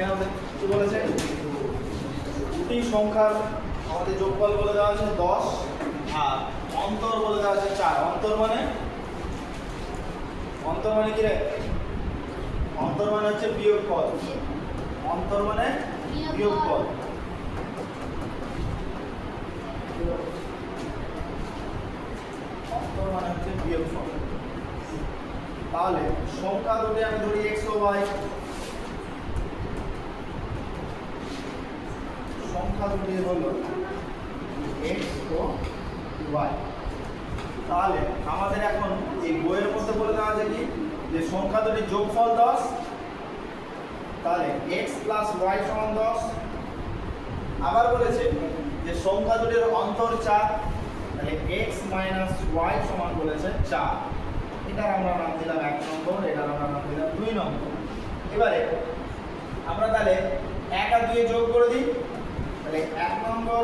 এখানে আমাদের কি বলেছে, দুটি সংখ্যার আমাদের যোগফল বলে দেওয়া আছে 10 আর অন্তর বলে দেওয়া আছে 4। অন্তর মানে কি রে? অন্তর মানে হচ্ছে বিয়োগফল। অন্তর মানে বিয়োগফল। অন্তর মানে হচ্ছে বিয়োগফল। তাহলে সংখ্যা দুটি আমি ধরি x ও y। সংখ্যা দুটি হলো x ও y। তাহলে আমাদের এখন এই বইয়ের মধ্যে বলে দেওয়া আছে কি, যে সংখ্যা দুটির যোগফল 10। তাহলে x প্লাস y সমান 10। আবার বলেছে যে সংখ্যা দুটির অন্তর 4। তাহলে x মাইনাস y সমান বলেছে 4। এটার আমরা নাম দিলাম 1 নম্বর, এটার আমরা নাম দিলাম 2 নম্বর। এবারে আমরা তাহলে 1 আর 2 যোগ করে দিই। তাহলে 1 নম্বর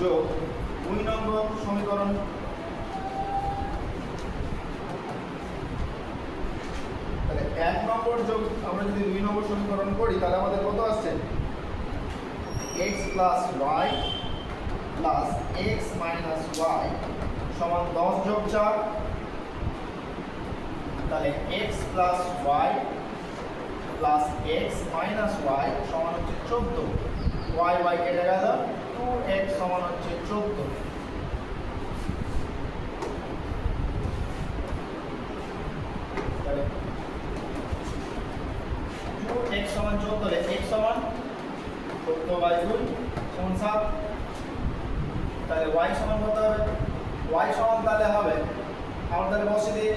যোগ 2 নম্বর সমীকরণ। তাহলে 1 নম্বর যোগ আমরা যদি 2 নম্বর সমীকরণ করি তাহলে আমাদের কত আসছে, x plus y plus x minus y সমান 10 যোগ 4। তাহলে x plus y plus x minus y সমান হচ্ছে 14। y কেটে গেল, 2x সমান হচ্ছে 14। তাহলে 2x সমান 14, তাহলে x সমান 14/2 সমান 7। তাহলে y সমান কত হবে? y সমান তাহলে হবে, আমরা তাহলে বসে দিই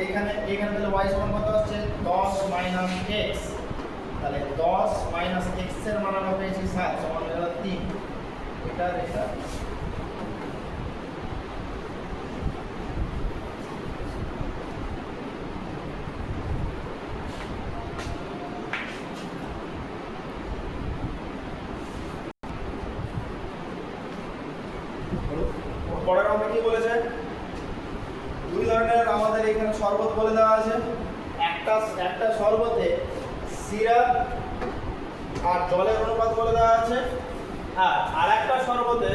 এইখানে তাহলে y সমান কত আসছে, 10 মাইনাস x। তাহলে 10 মাইনাস x এর মান আমরা পেয়েছি 7 সমান হয়ে গেল 3। এটা পরের অঙ্কে কি বলেছে, দুই ধরনের আমাদের এখানে শরবত বলে দেওয়া আছে। একটা শরবতে সিরাপ আর জলের অনুপাত বলে দেওয়া আছে, আর আরেকটা শরবতে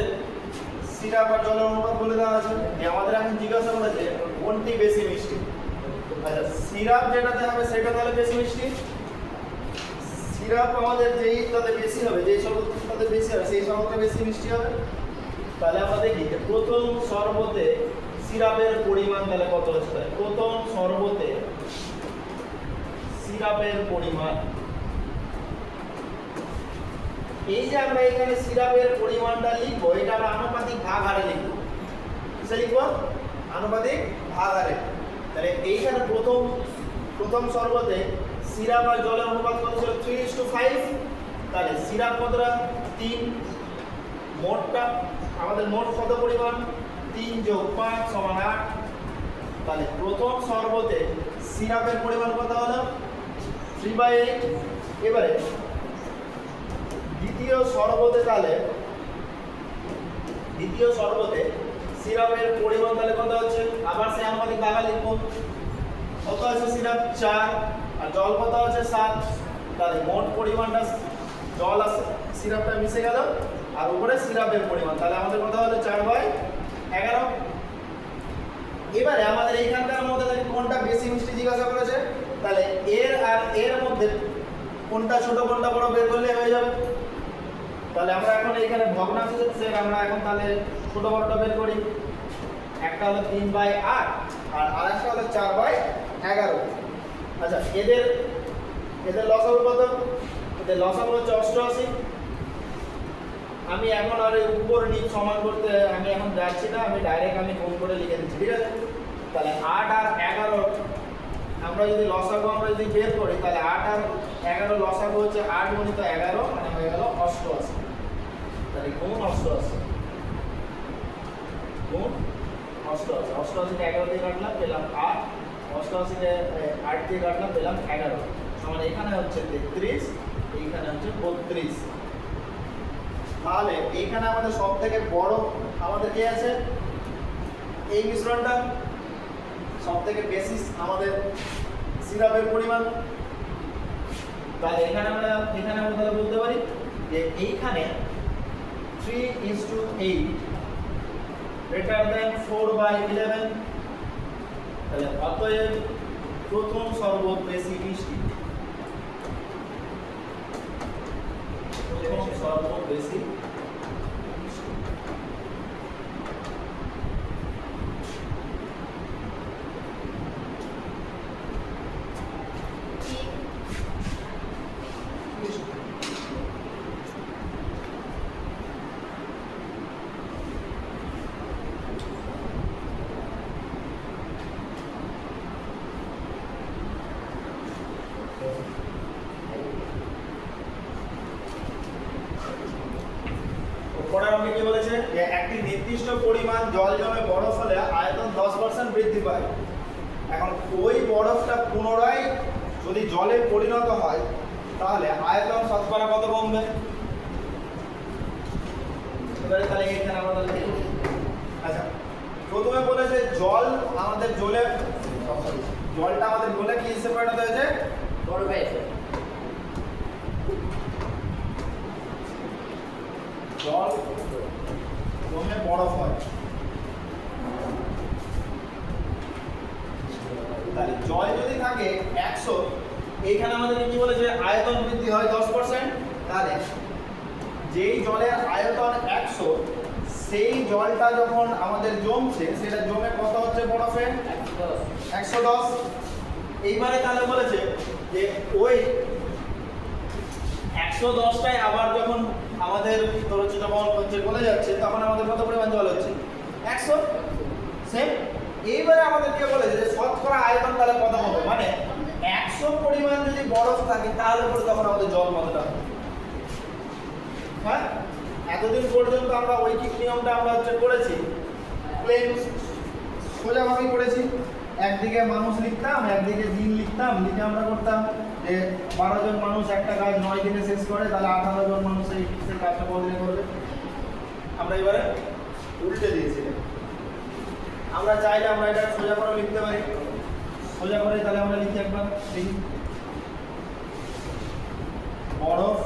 সিরাপ আর জলের অনুপাত বলে দেওয়া আছে। আমাদের এখন জিজ্ঞাসা করেছে কোনটি বেশি মিষ্টি। আচ্ছা, সিরাপ যেটাতে হবে সেটা তাহলে বেশি মিষ্টি। সিরাপ আমাদের যেইটাতে বেশি হবে, যেই শরবতটাতে বেশি হবে সেই শরবতটা বেশি মিষ্টি হবে। তাহলে আমরা দেখি যে প্রথম শরবতে সিরাপের পরিমাণ তাহলে কত হচ্ছে। প্রথম শরবতে সিরাপের পরিমাণ, এই যে আমরা এখানে সিরাপের পরিমাণটা লিখবো, এটা আমরা আনুপাতিক ভাগ হারে লিখবো। কিসে লিখবো? আনুপাতিক ভাগ হারে। তাহলে এইখানে প্রথম শরবতে সিরাপ আর জলের অনুপাত কত ছিল, 3:5। তাহলে সিরাপ কতটা, 3। মোটটা আমাদের মোট কত পরিমাণ, 3 যোগ 5 সমান 8। তাহলে প্রথম শরবতে সিরাপের পরিমাণ কত হলো, 3/8। এবারে দ্বিতীয় শরবতে সিরাপের পরিমাণ তাহলে কত হচ্ছে, আবার সেই আনুপাতিক ভাগ লিখবো। কত আছে সিরাপ, 4, আর জল কত আছে, 7। তাহলে মোট পরিমাণটা জল আছে সিরাপটা মিশে গেল, আর উপরে সিরাপের পরিমাণ, তাহলে আমাদের কত হলো 4/11। এবারে আমাদের এইখানকার মধ্যে কোনটা বেশি মিষ্টি জিজ্ঞাসা করেছে। তাহলে এর আর এর মধ্যে কোনটা ছোট কোনটা বড় বের করলে হয়ে যাবে। তাহলে আমরা এখন এইখানে ভগ্নাংশ আছে, আমরা এখন তাহলে ছোট বড়টা বের করি। একটা হলো 3/8 আর আরেকটা হলো 4/11। আচ্ছা, এদের লসাগু কত? এদের লসাগু হচ্ছে 88। আমি এখন আর উপর নিচ সমান করতে আমি এখন যাচ্ছি না, আমি ডাইরেক্ট গুণ করে লিখে দিচ্ছি, ঠিক আছে। তাহলে 8 আর 11 আমরা যদি লসাগু বের করি, তাহলে 8 আর 11 লসাগু হচ্ছে 8 গুণিত 11 মানে হয়ে গেল 88। তাহলে গুণ 88, গুণ 88। 88 কে 11 দিয়ে কাটলাম পেলাম 8, 88 কে 8 দিয়ে কাটলাম পেলাম 11 সমান এখানে হচ্ছে 33, এইখানে হচ্ছে 32। তাহলে এইখানে আমাদের সবথেকে বড় আমাদের কি আছে, এই মিশ্রণটা। সবথেকে বেশি আমাদের সিরাপের পরিমাণ। তাহলে এখানে আমরা তাহলে বলতে পারি যে এইখানে 3:8 greater than 4/11, তাহলে অতএব প্রথম সর্বোচ্চ বেশি বৃষ্টি, প্রথম সর্বোচ্চ বেশি কি বলেছে যে একটি নির্দিষ্ট পরিমাণ জল জমে বরফ হলে আয়তন 10% বৃদ্ধি পায়। এখন ওই বরফটা পুনরায় যদি জলে পরিণত হয় তাহলে আয়তন শতকরা কত কমবে? এবারে তাহলে এখানে আমরা দেখি। আচ্ছা, প্রথমে বলেছে জল আমাদের জলটা আমাদের গলে কি হিসেবে পরিণত হয়েছে? বরফে। জল জমে বরফ হয়, তাহলে জল যদি থাকে 100, এইখানে আমাদের কি বলেছে আয়তন বৃদ্ধি হয় 10%, তাহলে যেই জলের আয়তন 100 সেই জলটা যখন আমাদের জমছে সেটা জমে কত হচ্ছে বরফে? 110। এইবারে তাহলে বলেছে যে ওই 110টাই আবার যখন আমাদের যখন হচ্ছে গলে যাচ্ছে তখন আমাদের কত পরিমাণ জল হচ্ছে? 100। সেম এইবারে আমাদেরকে বলেছে যে শতকরা আয়তন তাহলে কত হবে, মানে 100 পরিমাণ যদি বরফ থাকে তাহলে পরে তখন আমাদের জল কতটা হবে? হ্যাঁ, এতদিন পর্যন্ত আমরা ঐকিক নিয়মটা আমরা করেছি, প্লেন সোজাভাবেই করেছি। একদিকে মানুষ লিখতাম, একদিকে দিন লিখতাম, লিখে আমরা করতাম যে 12 জন মানুষ একটা কাজ 9 দিনে শেষ করে, তাহলে 18 জন মানুষ সেই কাজটা কতদিনে করবে। আমরা এবারে উল্টে দিয়েছি, আমরা চাইলে আমরা এটা সোজা করে লিখতে পারি। সোজা করে তাহলে আমরা লিখি একবার, দেখি বরফ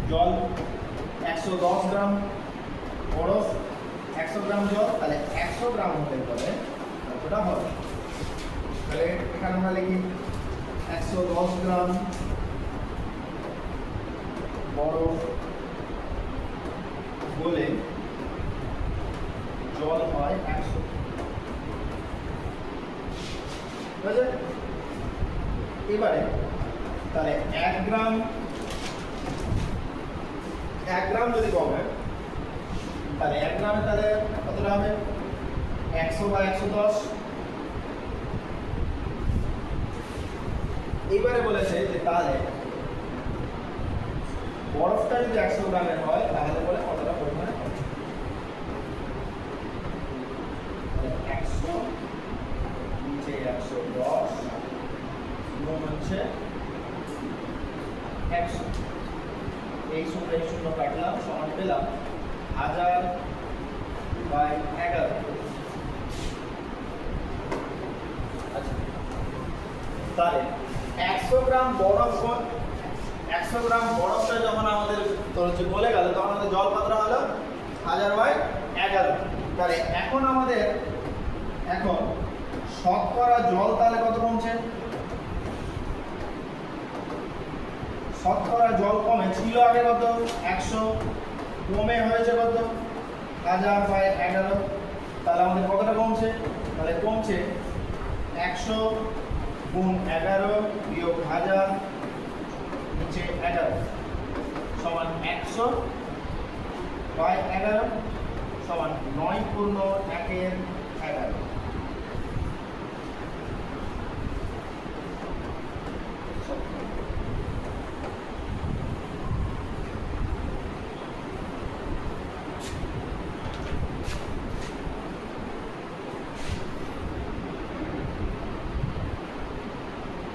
জল 110 গ্রাম, বরফ 100 গ্রাম জল, তাহলে 100 গ্রাম হতে পারে কতটা হবে? তাহলে এখানে আমরা লিখি 110 গ্রাম বরফ গলে জল হয় 100। এবারে তাহলে 1 গ্রাম যদি কমে তাহলে 1 গ্রামে তাহলে কতটা হবে? 100/110। এইবারে বলেছে যে তাহলে বরফটা যদি 100 গ্রামের হয় তাহলে বলে কতটা পরিমাণে হবে? 100 নিচে 110 গুণ হচ্ছে 100, এই শূন্য কাটলাম, সমান পেলাম 1000/11। আচ্ছা, তাহলে 100 গ্রাম বরফটা যখন আমাদের গলে গেল তখন আমাদের জল কতটা হলো? 1000/11। তাহলে এখন আমাদের শতকরা জল তাহলে কত কমছে? শতকরা জল কমে ছিল আগে কত? 100, কমে হয়েছে কত? 1000/11। তাহলে আমাদের কতটা কমছে? তাহলে কমছে 100 গুণ 11 বিয়োগ 1000 নিচে 11 সমান 100/11 সমান 9 পূর্ণ 1-11।